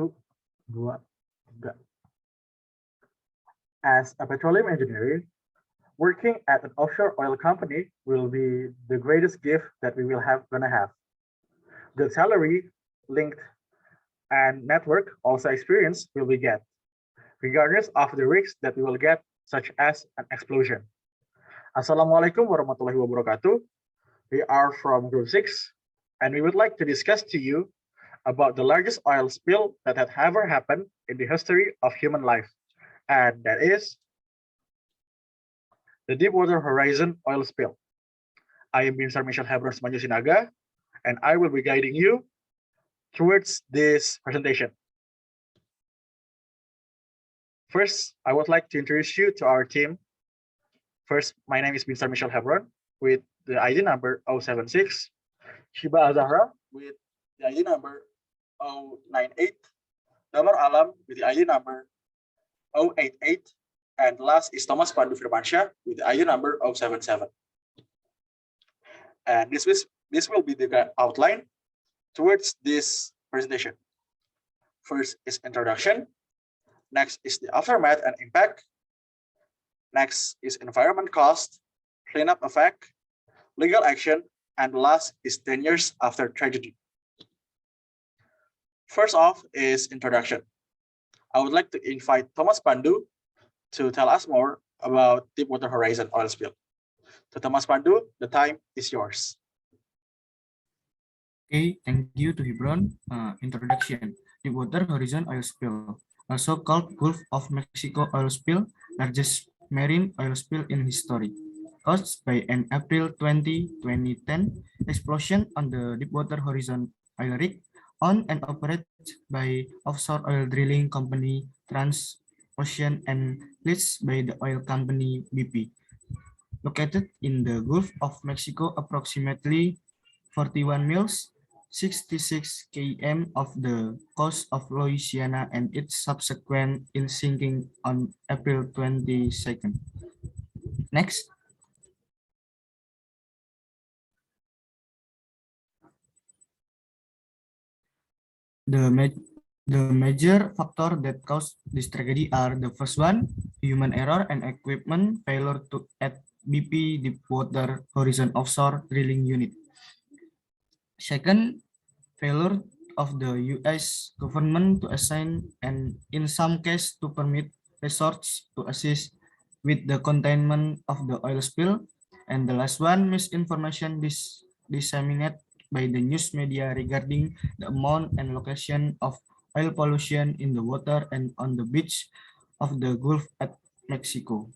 Satu, dua, tiga. As a petroleum engineer, working at an offshore oil company will be the greatest gift that we will gonna have. Good salary, linked, and network also experience will we get, regardless of the risks that we will get, such as an explosion. Assalamualaikum warahmatullahi wabarakatuh. We are from Group 6, and we would like to discuss to you about the largest oil spill that had ever happened in the history of human life, and that is the Deepwater Horizon Oil Spill. I am Binsar Mychel Hebron Sumanjo Sinaga, and I will be guiding you towards this presentation. First, I would like to introduce you to our team. First, my name is Binsar Mychel Hebron with the ID number 076, Shiba Azzahra with the ID number 098, Damar Alam with the ID number 088, and last is Thomas Pandhu Firmansyah with the ID number 077. And this will be the outline towards this presentation. First is introduction. Next is the aftermath and impact. Next is environment cost, cleanup effect, legal action, and last is 10 years after tragedy. First off is introduction. I would like to invite Thomas Pandhu to tell us more about Deepwater Horizon Oil Spill. So Thomas Pandhu, the time is yours. Okay, thank you to Hebron. Introduction. Deepwater Horizon Oil Spill, also called Gulf of Mexico Oil Spill, largest marine oil spill in history, caused by an April 2010 explosion on the Deepwater Horizon oil rig owned and operated by offshore oil drilling company Transocean and leased by the oil company BP. Located in the Gulf of Mexico, approximately 41 miles, 66 km of the coast of Louisiana, and its subsequent in sinking on April 22nd. Next. The major factors that caused this tragedy are: the first one, human error and equipment failure at BP Deepwater Horizon Offshore Drilling Unit. Second, failure of the U.S. government to assign and in some cases to permit resorts to assist with the containment of the oil spill. And the last one, misinformation disseminated by the news media regarding the amount and location of oil pollution in the water and on the beach of the Gulf at Mexico.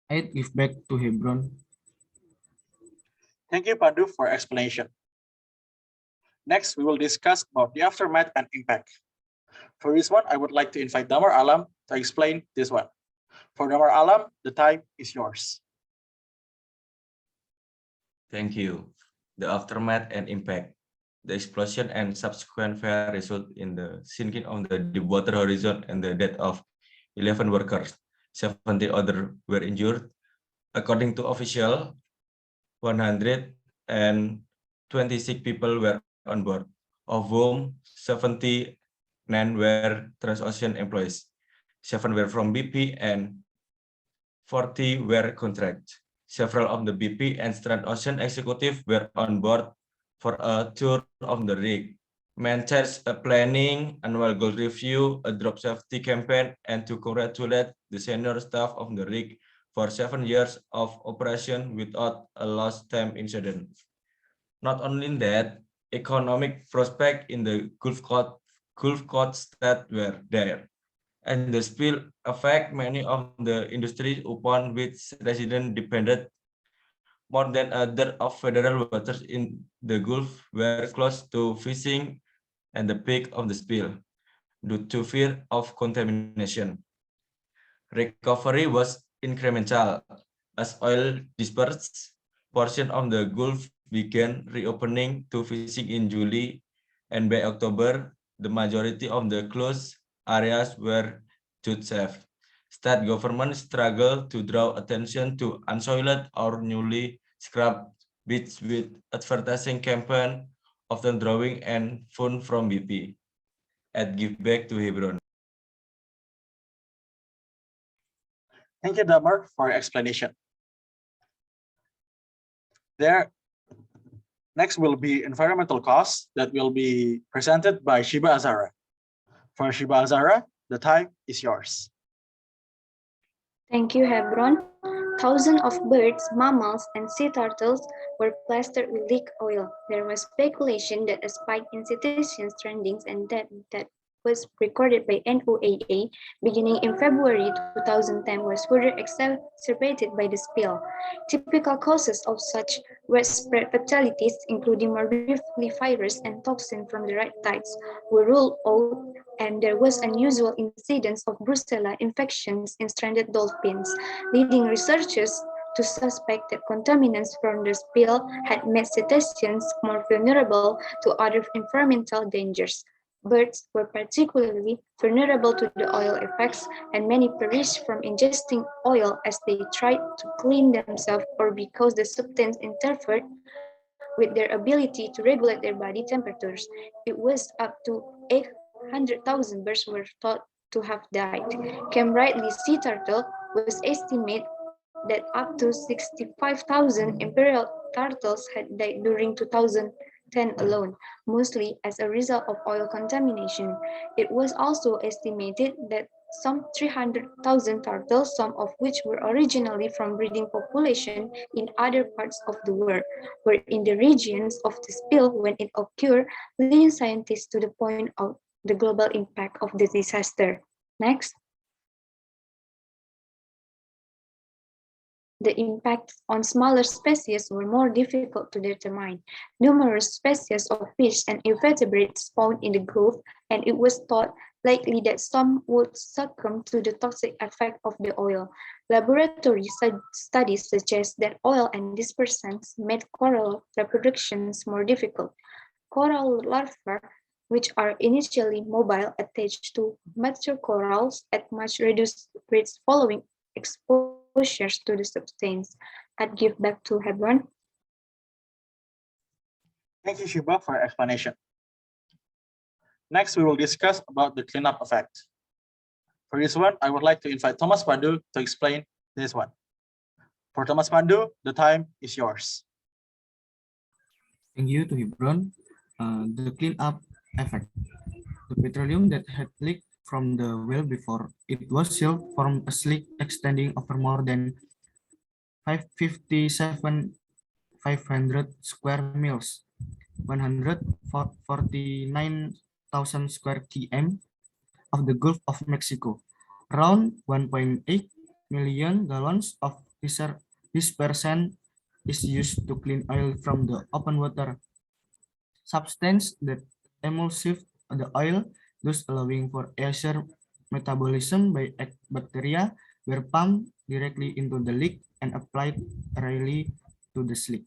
I give back to Hebron. Thank you, Pandhu, for explanation. Next, we will discuss about the aftermath and impact. For this one, I would like to invite Damar Alam to explain this one. For Damar Alam, the time is yours. Thank you. The aftermath and impact. The explosion and subsequent fire result in the sinking of the Deepwater Horizon and the death of 11 workers. 70 others were injured. According to official, 126 people were on board, of whom 79 were Transocean employees, 7 were from BP, and 40 were contract. Several of the BP and Transocean executives were on board for a tour of the rig, maintains a planning, annual goal review, a drop safety campaign, and to congratulate the senior staff of the rig for 7 years of operation without a lost time incident. Not only that, economic prospects in the Gulf Coast state were there, and the spill affect many of the industries upon which residents depended. More than a third of federal waters in the Gulf were close to fishing and the peak of the spill due to fear of contamination. Recovery was incremental. As oil dispersed, portion of the Gulf began reopening to fishing in July, and by October, the majority of the closed areas were judged safe. State governments struggled to draw attention to unsoiled or newly scrubbed beaches with advertising campaign, often drawing and funds from BP. and give back to Hebron. Thank you, Damar, for your explanation. Next will be environmental costs that will be presented by Shiba Azzahra. For Shiba Azzahra, the time is yours. Thank you, Hebron. Thousands of birds, mammals, and sea turtles were plastered with leak oil. There was speculation that a spike in citations, trendings, and that was recorded by NOAA beginning in February 2010 was further exacerbated by the spill. Typical causes of such widespread fatalities, including morbillivirus and toxin from the red tides, were ruled out, and there was unusual incidence of Brucella infections in stranded dolphins, leading researchers to suspect that contaminants from the spill had made cetaceans more vulnerable to other environmental dangers. Birds were particularly vulnerable to the oil effects, and many perished from ingesting oil as they tried to clean themselves or because the substance interfered with their ability to regulate their body temperatures. It was up to 800,000 birds were thought to have died. Cam Ridley sea turtle was estimated that up to 65,000 imperial turtles had died during 2010 alone, mostly as a result of oil contamination. It was also estimated that some 300,000 turtles, some of which were originally from breeding population in other parts of the world, were in the regions of the spill when it occurred, leading scientists to the point out the global impact of the disaster. Next. The impacts on smaller species were more difficult to determine. Numerous species of fish and invertebrates spawned in the Gulf, and it was thought likely that some would succumb to the toxic effect of the oil. Laboratory studies suggest that oil and dispersants made coral reproductions more difficult. Coral larvae, which are initially mobile, attach to mature corals at much reduced rates following exposures to the substance. I'd give back to Hebron. Thank you, Shiba, for your explanation. Next, we will discuss about the cleanup effect. For this one, I would like to invite Thomas Pandhu to explain this one. For Thomas Pandhu, the time is yours. Thank you to Hebron. The cleanup effect. The petroleum that had leaked from the well before it was sealed formed a slick extending over more than 500 square miles, 149,000 square km of the Gulf of Mexico. Around 1.8 million gallons of dispersant is used to clean oil from the open water substance that emulsifies the oil, thus allowing for easier metabolism by bacteria, were pumped directly into the leak and applied orally to the slick.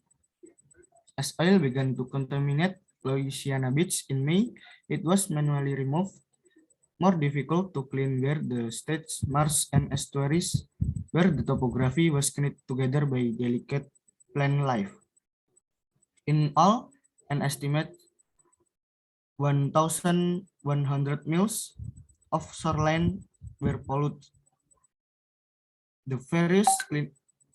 As oil began to contaminate Louisiana Beach in May, it was manually removed, more difficult to clean where the state's marshes and estuaries, where the topography was knit together by delicate plant life. In all, an estimate 1,100 miles of shoreline were polluted. The various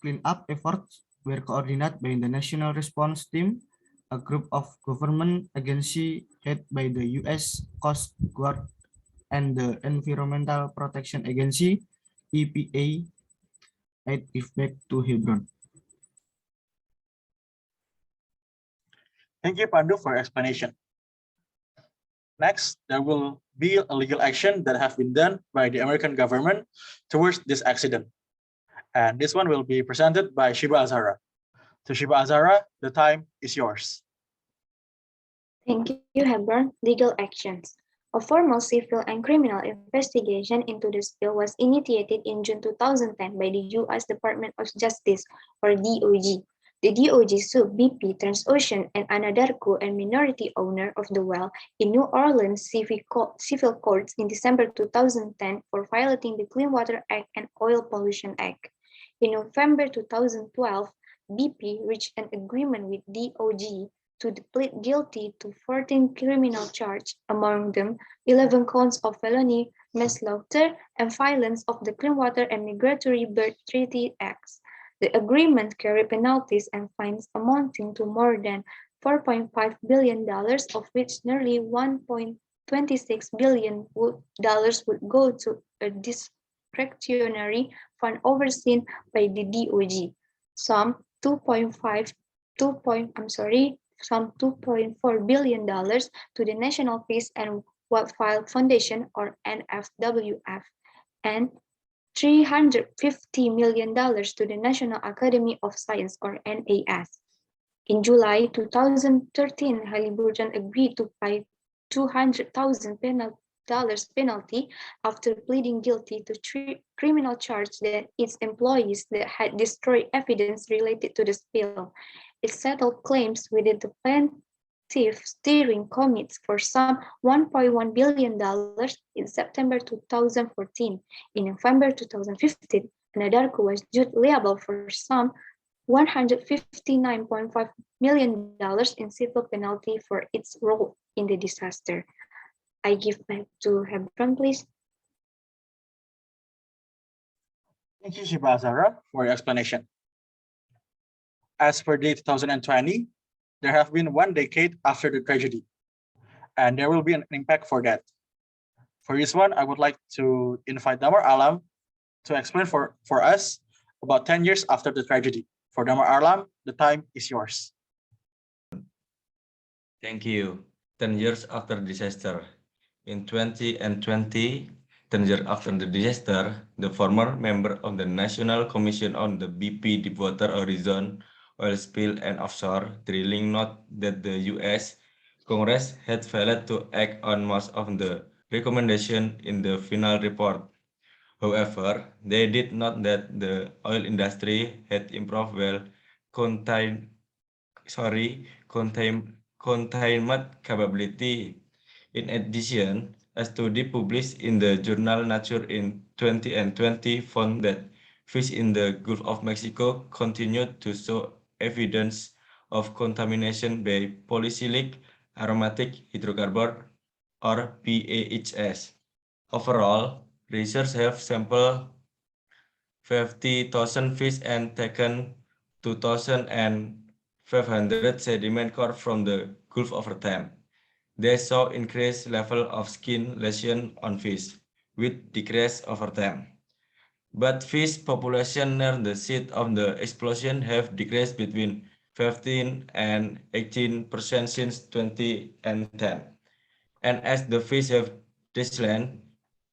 cleanup efforts were coordinated by the National Response Team, a group of government agencies headed by the U.S. Coast Guard and the Environmental Protection Agency, EPA. I give back to Hebron. Thank you, Pandhu, for your explanation. Next, there will be a legal action that have been done by the American government towards this accident. And this one will be presented by Shiba Azzahra. To Shiba Azzahra, the time is yours. Thank you, Hebron. Legal actions. A formal civil and criminal investigation into the spill was initiated in June 2010 by the U.S. Department of Justice, or DOJ. The DOJ sued BP, Transocean, and Anadarko, a minority owner of the well, in New Orleans civil courts in December 2010 for violating the Clean Water Act and Oil Pollution Act. In November 2012, BP reached an agreement with DOJ to plead guilty to 14 criminal charges, among them 11 counts of felony manslaughter and violence of the Clean Water and Migratory Bird Treaty Acts. The agreement carried penalties and fines amounting to more than $4.5 billion, of which nearly $1.26 billion would go to a discretionary fund overseen by the DOJ. Some 2.4 billion dollars to the National Peace and Wildfire Foundation or NFWF and $350 million to the National Academy of Science or NAS. In July 2013, Halliburton agreed to pay $200,000 penalty after pleading guilty to 3 criminal charges that its employees that had destroyed evidence related to the spill. It settled claims with the plaintiff steering committees for some $1.1 billion in September 2014. In November 2015, Anadarko was judged liable for some $159.5 million in civil penalty for its role in the disaster. I give back to Hebron, please. Thank you, Shiba Azzahra, for your explanation. As per date 2020, there have been 1 decade after the tragedy, and there will be an impact for that. For this one, I would like to invite Damar Alam to explain for us about 10 years after the tragedy. For Damar Alam, the time is yours. Thank you. 10 years after disaster. In 2020, 10 years after the disaster, the former member of the National Commission on the BP Deepwater Horizon Oil Spill and Offshore Drilling noted that the U.S. Congress had failed to act on most of the recommendations in the final report. However, they did note that the oil industry had improved well containment capability. In addition, a study published in the journal Nature in 2020 found that fish in the Gulf of Mexico continued to show evidence of contamination by polycyclic aromatic hydrocarbon or PAHs. Overall, researchers have sampled 50,000 fish and taken 2,500 sediment core from the Gulf over time. They saw increased level of skin lesion on fish, with decrease over time. But fish population near the site of the explosion have decreased between 15 and 18% since 2010. And as the fish have declined,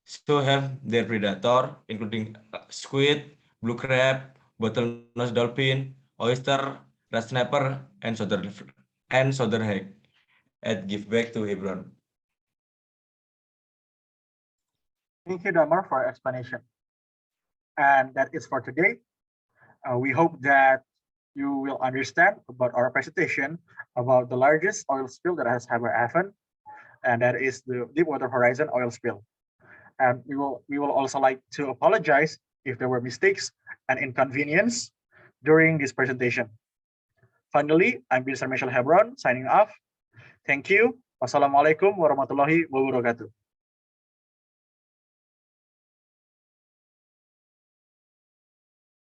so have their predator, including squid, blue crab, bottlenose dolphin, oyster, red snapper, and soderhag. And give back to Hebron. Thank you, Damar, for your explanation. And that is for today. We hope that you will understand about our presentation about the largest oil spill that has ever happened, and that is the Deepwater Horizon Oil Spill. And we will also like to apologize if there were mistakes and inconvenience during this presentation. Finally, I'm Binsar Mychel Hebron signing off. Thank you. Wassalamualaikum warahmatullahi wabarakatuh.